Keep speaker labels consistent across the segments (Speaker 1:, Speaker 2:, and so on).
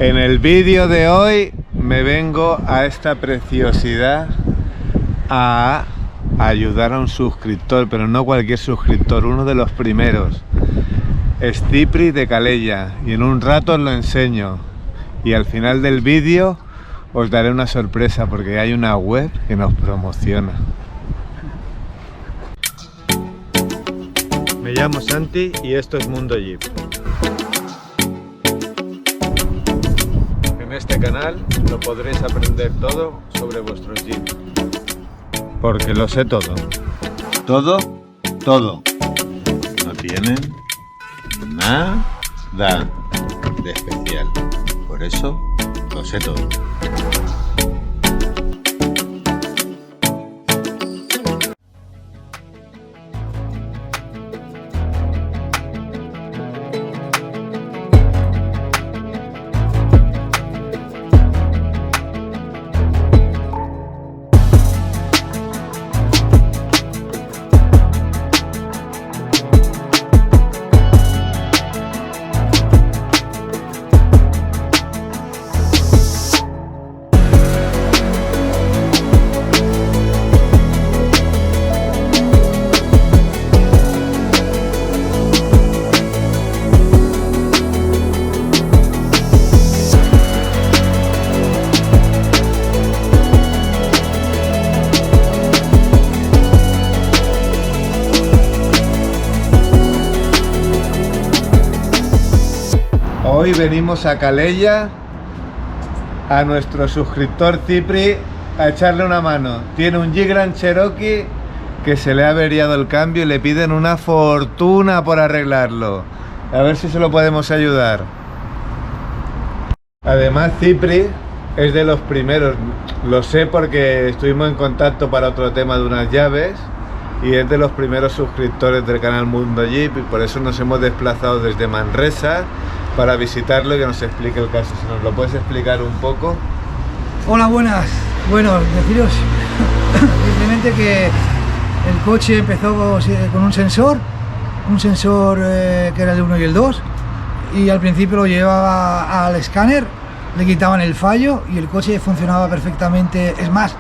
Speaker 1: En el vídeo de hoy me vengo a esta preciosidad a ayudar a un suscriptor, pero no cualquier suscriptor, uno de los primeros. Es Cipri de Calella y en un rato os lo enseño. Y al final del vídeo os daré una sorpresa porque hay una web que nos promociona. Me llamo Santi y esto es Mundo Jeep. En este canal lo podréis aprender todo sobre vuestros Jeep. Porque lo sé todo. Todo, todo. No tienen nada de especial. Por eso lo sé todo. Hoy venimos a Calella, a nuestro suscriptor Cipri, a echarle una mano. Tiene un Jeep Grand Cherokee que se le ha averiado el cambio y le piden una fortuna por arreglarlo. A ver si se lo podemos ayudar. Además, Cipri es de los primeros, lo sé porque estuvimos en contacto para otro tema de unas llaves, y es de los primeros suscriptores del canal Mundo Jeep, y por eso nos hemos desplazado desde Manresa para visitarlo y que nos explique el caso. Si nos lo puedes explicar un poco.
Speaker 2: Hola, buenas. Bueno, deciros simplemente que el coche empezó con un sensor que era el 1 y el 2, y al principio lo llevaba al escáner, le quitaban el fallo y el coche funcionaba perfectamente. Es más,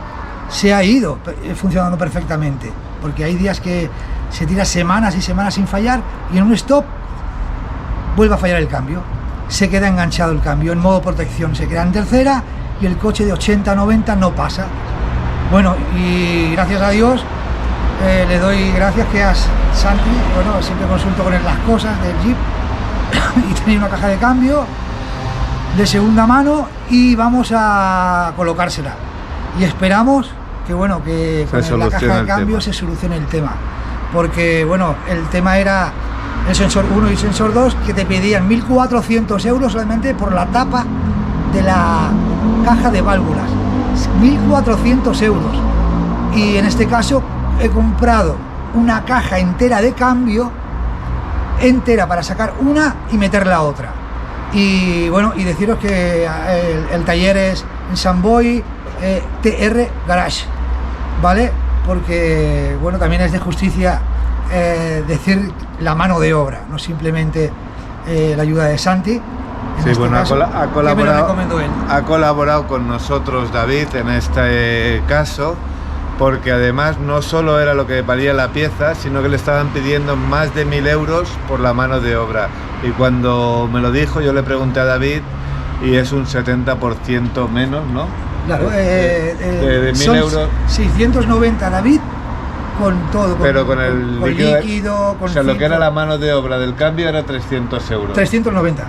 Speaker 2: se ha ido funcionando perfectamente, porque hay días que se tira semanas y semanas sin fallar y en un stop vuelve a fallar el cambio, se queda enganchado el cambio en modo protección, se queda en tercera y el coche de 80-90 no pasa. Bueno, y gracias a Dios le doy gracias que a Santi, bueno, siempre consulto con él las cosas del Jeep y tenía una caja de cambio de segunda mano y vamos a colocársela y esperamos que, bueno, que con la caja de cambio se solucione el tema, porque bueno, el tema era el sensor 1 y el sensor 2, que te pedían 1.400 euros solamente por la tapa de la caja de válvulas. 1.400 euros. Y en este caso he comprado una caja entera de cambio, entera, para sacar una y meter la otra. Y bueno, y deciros que el taller es en San Boi, TR Garage, ¿vale? Porque bueno, también es de justicia decir la mano de obra, no simplemente la ayuda de Santi.
Speaker 1: Sí, bueno, ha colaborado con nosotros David en este caso, porque además no solo era lo que valía la pieza, sino que le estaban pidiendo más de 1.000 euros por la mano de obra. Y cuando me lo dijo, yo le pregunté a David y es un 70% menos, ¿no?
Speaker 2: Claro,
Speaker 1: de 1.000 euros.
Speaker 2: 690 David, con todo,
Speaker 1: pero con el
Speaker 2: líquido, con,
Speaker 1: o sea, lo que era la mano de obra del cambio era 300 euros.
Speaker 2: 390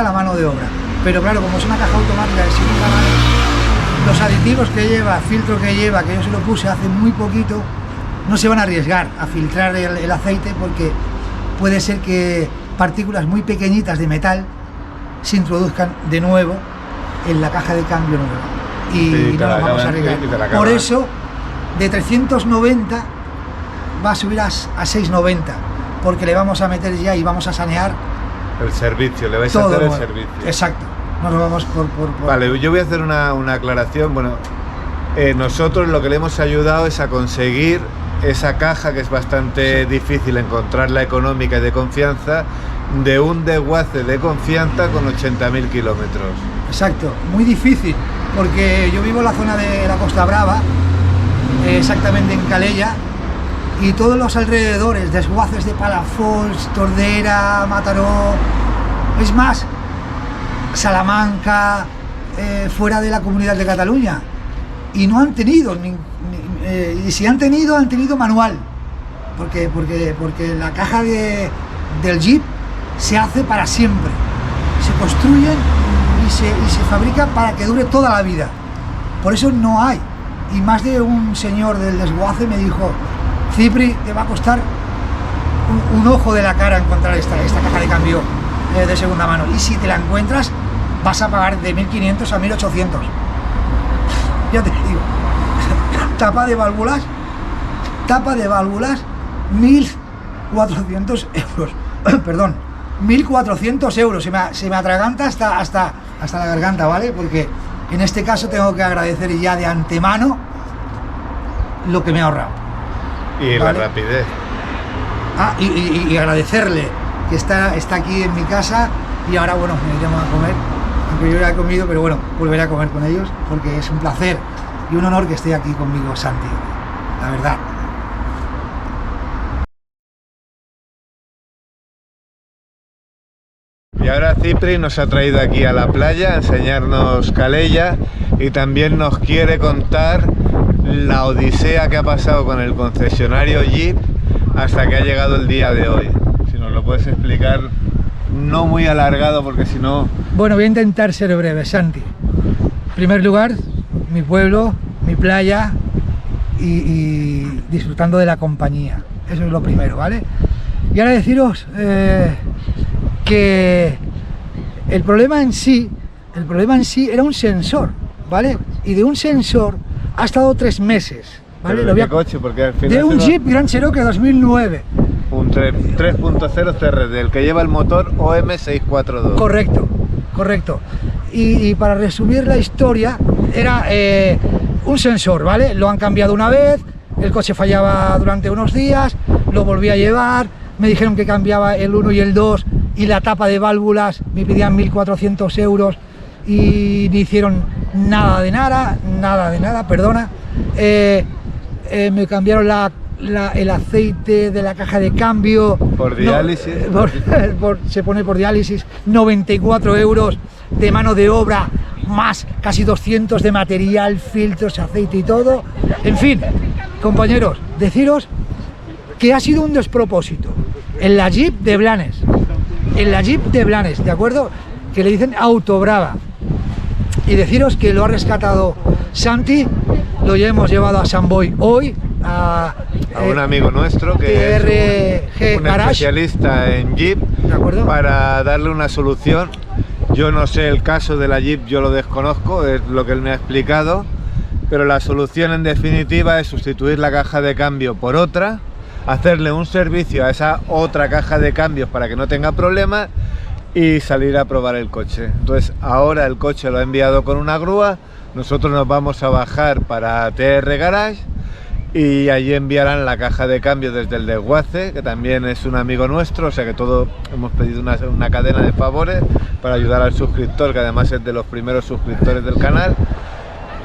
Speaker 2: la mano de obra, pero claro, como es una caja automática de segunda mano, los aditivos que lleva, filtro que lleva, que yo se lo puse hace muy poquito, no se van a arriesgar a filtrar el aceite, porque puede ser que partículas muy pequeñitas de metal se introduzcan de nuevo en la caja de cambio nueva y sí, no la vamos a arriesgar. Por eso de 390 va a subir a 690, porque le vamos a meter ya y vamos a sanear
Speaker 1: el servicio, le vais a hacer el servicio.
Speaker 2: Exacto, no nos vamos por...
Speaker 1: Vale, yo voy a hacer una aclaración. Bueno, nosotros lo que le hemos ayudado es a conseguir esa caja, que es bastante difícil encontrarla económica y de confianza, de un desguace de confianza con 80.000 kilómetros.
Speaker 2: Exacto, muy difícil, porque yo vivo en la zona de la Costa Brava, exactamente en Calella, y todos los alrededores, desguaces de Palafols, Tordera, Mataró, es más, Salamanca, fuera de la Comunidad de Cataluña, y no han tenido, y si han tenido manual, porque la caja del Jeep se hace para siempre, se construyen y se fabrica para que dure toda la vida, por eso no hay. Y más de un señor del desguace me dijo: Cipri, te va a costar un ojo de la cara encontrar esta caja de cambio de segunda mano, y si te la encuentras vas a pagar de 1.500 a 1.800. Ya te digo, tapa de válvulas, 1.400 euros. Perdón, 1.400 euros. Se me atraganta hasta la garganta, ¿vale? Porque en este caso tengo que agradecer ya de antemano lo que me ha ahorrado.
Speaker 1: Y
Speaker 2: ¿vale?
Speaker 1: la rapidez.
Speaker 2: Y agradecerle que está aquí en mi casa, y ahora, bueno, me iremos a comer, aunque yo ya he comido, pero bueno, volveré a comer con ellos, porque es un placer y un honor que esté aquí conmigo Santi, la verdad.
Speaker 1: Y ahora Cipri nos ha traído aquí a la playa a enseñarnos Calella, y también nos quiere contar la odisea que ha pasado con el concesionario Jeep hasta que ha llegado el día de hoy. Si nos lo puedes explicar, no muy alargado, porque si no...
Speaker 2: Bueno, voy a intentar ser breve, Santi. En primer lugar, mi pueblo, mi playa y disfrutando de la compañía. Eso es lo primero, ¿vale? Y ahora deciros que el problema en sí era un sensor, ¿vale? Y de un sensor ha estado 3 meses, ¿vale?
Speaker 1: ¿De qué coche? Porque al final
Speaker 2: de un Jeep Grand Cherokee 2009.
Speaker 1: Un 3.0 CRD, el que lleva el motor OM642.
Speaker 2: Correcto. Y para resumir la historia, era un sensor, ¿vale? Lo han cambiado una vez, el coche fallaba durante unos días, lo volví a llevar, me dijeron que cambiaba el 1 y el 2 y la tapa de válvulas, me pedían 1.400 euros y no hicieron nada de nada, perdona. Me cambiaron el aceite de la caja de cambio
Speaker 1: por diálisis,
Speaker 2: se pone por diálisis, 94 euros de mano de obra, más casi 200 de material, filtros, aceite y todo. En fin, compañeros, deciros que ha sido un despropósito en la Jeep de Blanes, ¿de acuerdo? Que le dicen Autobrava, y deciros que lo ha rescatado Santi, lo hemos llevado a San Boi hoy, a
Speaker 1: un amigo nuestro que es un especialista en Jeep,
Speaker 2: ¿de acuerdo?
Speaker 1: Para darle una solución. Yo no sé el caso de la Jeep, yo lo desconozco, es lo que él me ha explicado, pero la solución en definitiva es sustituir la caja de cambio por otra, hacerle un servicio a esa otra caja de cambios para que no tenga problemas y salir a probar el coche. Entonces ahora el coche lo ha enviado con una grúa, nosotros nos vamos a bajar para TR Garage y allí enviarán la caja de cambio desde el desguace, que también es un amigo nuestro, o sea que todo hemos pedido una cadena de favores para ayudar al suscriptor, que además es de los primeros suscriptores del canal,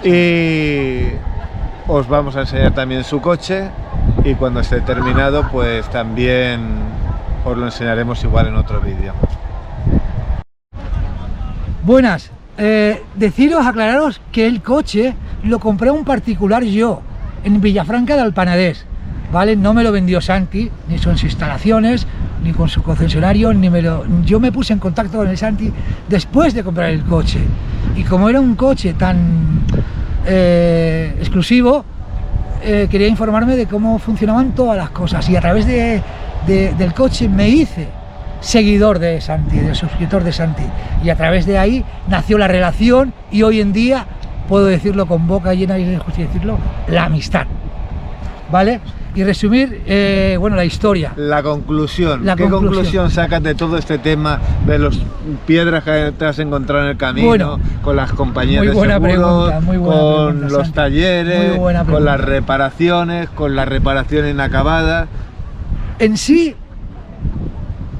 Speaker 1: y os vamos a enseñar también su coche, y cuando esté terminado pues también os lo enseñaremos igual en otro vídeo.
Speaker 2: Buenas, aclararos que el coche lo compré a un particular yo, en Villafranca del Penedès, ¿vale? No me lo vendió Santi, ni sus instalaciones, ni con su concesionario, yo me puse en contacto con el Santi después de comprar el coche, y como era un coche tan exclusivo, quería informarme de cómo funcionaban todas las cosas, y a través del coche me hice seguidor de Santi, de suscriptor de Santi, y a través de ahí nació la relación, y hoy en día puedo decirlo con boca llena y es justo decirlo, la amistad, ¿vale? y resumir, bueno, la historia.
Speaker 1: La conclusión.
Speaker 2: La
Speaker 1: ¿Qué conclusión sacas de todo este tema de las piedras que te has encontrado en el camino,
Speaker 2: Bueno,
Speaker 1: con las compañías de
Speaker 2: buena
Speaker 1: seguros,
Speaker 2: pregunta, muy buena
Speaker 1: con
Speaker 2: pregunta,
Speaker 1: los
Speaker 2: Santi.
Speaker 1: talleres,
Speaker 2: Muy buena
Speaker 1: con las
Speaker 2: pregunta.
Speaker 1: reparaciones, con las reparaciones inacabadas?
Speaker 2: En sí,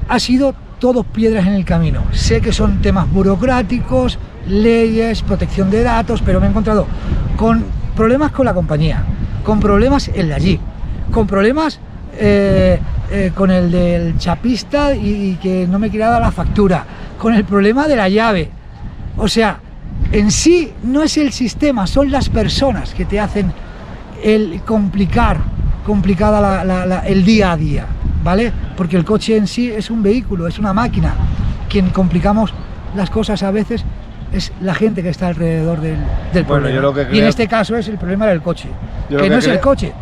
Speaker 2: ha sido todo piedras en el camino. Sé que son temas burocráticos, leyes, protección de datos, pero me he encontrado con problemas con la compañía, con problemas en la Jeep, con problemas con el del chapista y que no me quería dar la factura, con el problema de la llave. O sea, en sí no es el sistema, son las personas que te hacen el complicada el día a día, ¿vale? Porque el coche en sí es un vehículo, es una máquina. Quien complicamos las cosas a veces es la gente que está alrededor del
Speaker 1: Bueno,
Speaker 2: problema.
Speaker 1: yo lo que
Speaker 2: Y en
Speaker 1: creo-
Speaker 2: este caso es el problema del coche,
Speaker 1: Yo lo
Speaker 2: que
Speaker 1: que
Speaker 2: no es el
Speaker 1: creo-
Speaker 2: coche,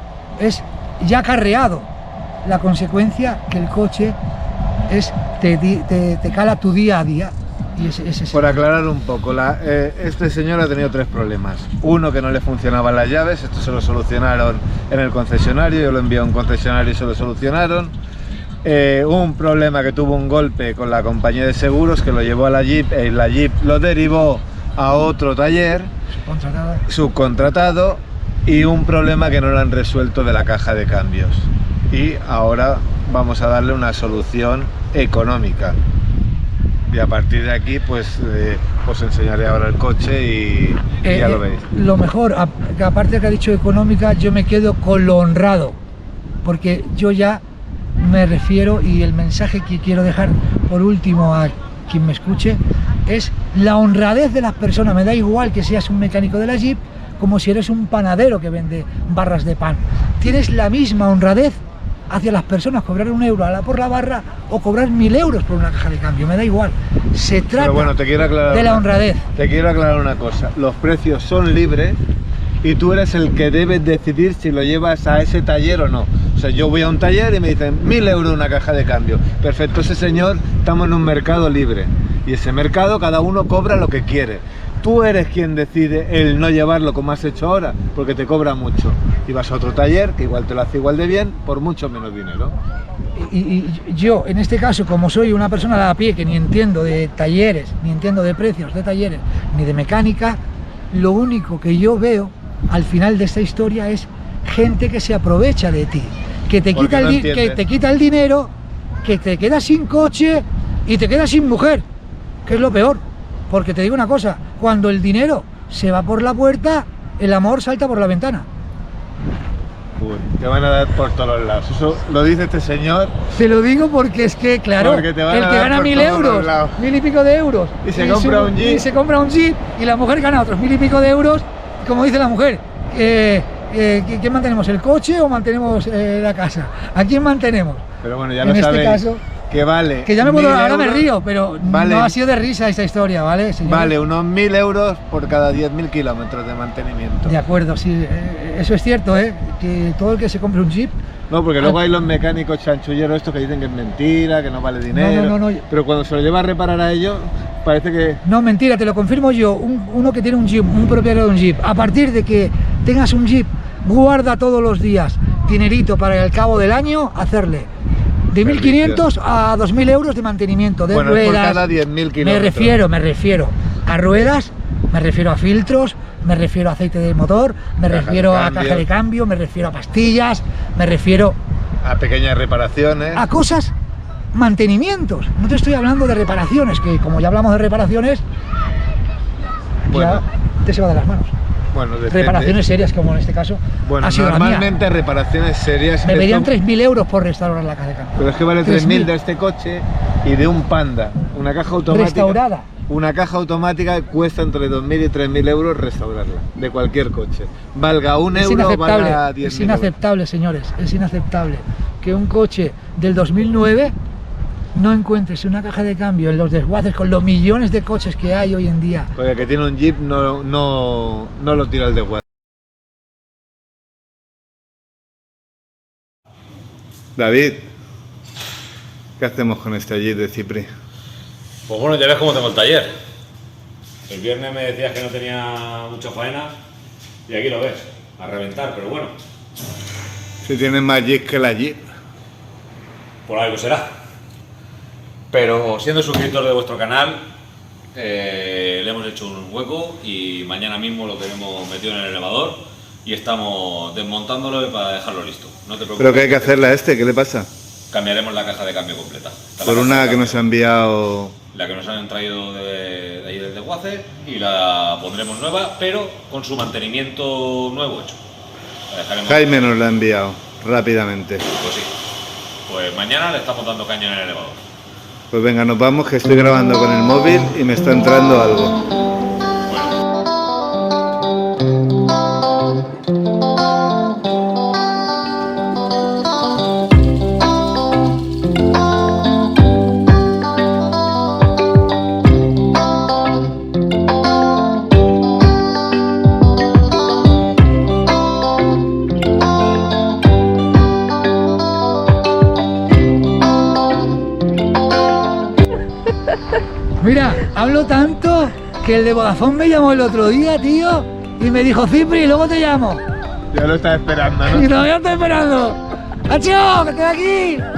Speaker 2: es ya acarreado la consecuencia que el coche es te cala tu día a día. Y ese es
Speaker 1: Por aclarar un poco, este señor ha tenido 3 problemas. Uno, que no le funcionaban las llaves, esto se lo solucionaron en el concesionario, yo lo envié a un concesionario y se lo solucionaron. Un problema, que tuvo un golpe con la compañía de seguros que lo llevó a la Jeep, y la Jeep lo derivó a otro taller
Speaker 2: contratada.
Speaker 1: subcontratado, y un problema que no lo han resuelto de la caja de cambios. Y ahora vamos a darle una solución económica. Y a partir de aquí, pues os enseñaré ahora el coche y ya lo veis.
Speaker 2: Lo mejor, aparte que ha dicho económica, yo me quedo con lo honrado, porque yo ya me refiero, y el mensaje que quiero dejar por último a quien me escuche, es la honradez de las personas. Me da igual que seas un mecánico de la Jeep, como si eres un panadero que vende barras de pan. Tienes la misma honradez hacia las personas, cobrar €1 por la barra o cobrar 1000 euros por una caja de cambio, me da igual. Se trata
Speaker 1: Pero bueno, te quiero aclarar
Speaker 2: de la honradez.
Speaker 1: Te quiero aclarar una cosa: los precios son libres y tú eres el que debes decidir si lo llevas a ese taller o no. O sea, yo voy a un taller y me dicen 1000 euros una caja de cambio. Perfecto, ese señor, estamos en un mercado libre, y ese mercado cada uno cobra lo que quiere. Tú eres quien decide el no llevarlo como has hecho ahora, porque te cobra mucho. Y vas a otro taller que igual te lo hace igual de bien por mucho menos dinero.
Speaker 2: Y yo, en este caso, como soy una persona de a pie que ni entiendo de talleres, ni entiendo de precios de talleres, ni de mecánica, lo único que yo veo al final de esta historia es gente que se aprovecha de ti, que te
Speaker 1: Porque
Speaker 2: quita
Speaker 1: no
Speaker 2: que
Speaker 1: entiende.
Speaker 2: te quita el dinero, que te quedas sin coche y te quedas sin mujer, que es lo peor. Porque te digo una cosa, cuando el dinero se va por la puerta, el amor salta por la ventana.
Speaker 1: Uy, te van a dar por todos los lados. Eso lo dice este señor.
Speaker 2: Te lo digo porque es que, claro,
Speaker 1: Porque te van
Speaker 2: el
Speaker 1: a
Speaker 2: que
Speaker 1: dar
Speaker 2: gana
Speaker 1: por
Speaker 2: 1000
Speaker 1: todos los
Speaker 2: euros,
Speaker 1: lados.
Speaker 2: 1000 y pico de euros,
Speaker 1: Y se compra un Jeep.
Speaker 2: y se compra un Jeep, y la mujer gana otros 1000 y pico de euros, como dice la mujer, ¿quién mantenemos? ¿El coche o mantenemos la casa? ¿A quién mantenemos?
Speaker 1: Pero bueno, ya
Speaker 2: En
Speaker 1: lo
Speaker 2: este
Speaker 1: sabéis,
Speaker 2: caso,
Speaker 1: que vale.
Speaker 2: que ya me puedo,
Speaker 1: 1000
Speaker 2: ahora me
Speaker 1: euros,
Speaker 2: río, pero
Speaker 1: vale,
Speaker 2: no ha sido de risa esta historia, ¿vale, señor?
Speaker 1: vale unos 1000 euros por cada 10.000 kilómetros de mantenimiento.
Speaker 2: De acuerdo, sí, eso es cierto, que todo el que se compre un Jeep,
Speaker 1: No, porque luego hay los mecánicos chanchulleros estos que dicen que es mentira, que no vale dinero.
Speaker 2: no.
Speaker 1: Pero cuando se lo lleva a reparar a ellos, parece que...
Speaker 2: no, mentira, te lo confirmo yo, uno que tiene un Jeep, un propietario de un Jeep, a partir de que tengas un Jeep, guarda todos los días dinerito para al cabo del año hacerle de 1.500 a 2.000 euros de mantenimiento, de
Speaker 1: Bueno,
Speaker 2: ruedas.
Speaker 1: por cada 10.000 kilómetros.
Speaker 2: Me refiero a ruedas, me refiero a filtros, me refiero a aceite de motor, me
Speaker 1: Caja
Speaker 2: refiero
Speaker 1: de
Speaker 2: a
Speaker 1: cambio.
Speaker 2: caja de cambio, me refiero a pastillas, me refiero
Speaker 1: A pequeñas reparaciones.
Speaker 2: a cosas, mantenimientos. No te estoy hablando de reparaciones, que como ya hablamos de reparaciones,
Speaker 1: Bueno.
Speaker 2: ya te se va de las manos.
Speaker 1: Bueno, depende.
Speaker 2: Reparaciones serias, como en este caso
Speaker 1: Bueno,
Speaker 2: ha sido la mía.
Speaker 1: normalmente reparaciones serias...
Speaker 2: Me pedían
Speaker 1: esto-
Speaker 2: 3.000 euros por restaurar la caja de cambio.
Speaker 1: Pero es que vale
Speaker 2: 3.000
Speaker 1: 3.000 de este coche y de un Panda, una caja automática.
Speaker 2: Restaurada.
Speaker 1: Una caja automática cuesta entre 2.000 y 3.000 euros restaurarla, de cualquier coche. Valga un
Speaker 2: Es
Speaker 1: euro,
Speaker 2: inaceptable,
Speaker 1: valga
Speaker 2: es
Speaker 1: 10.000 euros.
Speaker 2: inaceptable, señores, es inaceptable que un coche del 2009 no encuentres una caja de cambio en los desguaces con los millones de coches que hay hoy en día.
Speaker 1: Porque el que tiene un Jeep no lo tira al desguace. David, ¿qué hacemos con este Jeep de Cipri?
Speaker 3: Pues bueno, ya ves cómo tengo el taller. El viernes me decías que no tenía mucha faena y aquí lo ves, a reventar, pero bueno.
Speaker 1: Si tienen más Jeep que la Jeep.
Speaker 3: Por algo será. Pero siendo suscriptor de vuestro canal, le hemos hecho un hueco y mañana mismo lo tenemos metido en el elevador y estamos desmontándolo para dejarlo listo. No te preocupes.
Speaker 1: ¿Pero qué hay que hacerle a este? ¿Qué le pasa?
Speaker 3: Cambiaremos la caja de cambio completa. Está
Speaker 1: Por
Speaker 3: la caja
Speaker 1: una
Speaker 3: de
Speaker 1: que
Speaker 3: cambio.
Speaker 1: nos ha enviado...
Speaker 3: La que nos han traído de ahí desde Guace y la pondremos nueva, pero con su mantenimiento nuevo hecho. La dejaremos.
Speaker 1: Jaime nos la ha enviado rápidamente.
Speaker 3: Pues sí. Pues mañana le estamos dando caña en el elevador.
Speaker 1: Pues venga, nos vamos, que estoy grabando con el móvil y me está entrando algo.
Speaker 2: Mira, hablo tanto que el de Vodafone me llamó el otro día, tío, y me dijo, Cipri, luego te llamo.
Speaker 1: Ya lo estás esperando,
Speaker 2: Y todavía estoy esperando. ¡Acho, que estoy aquí!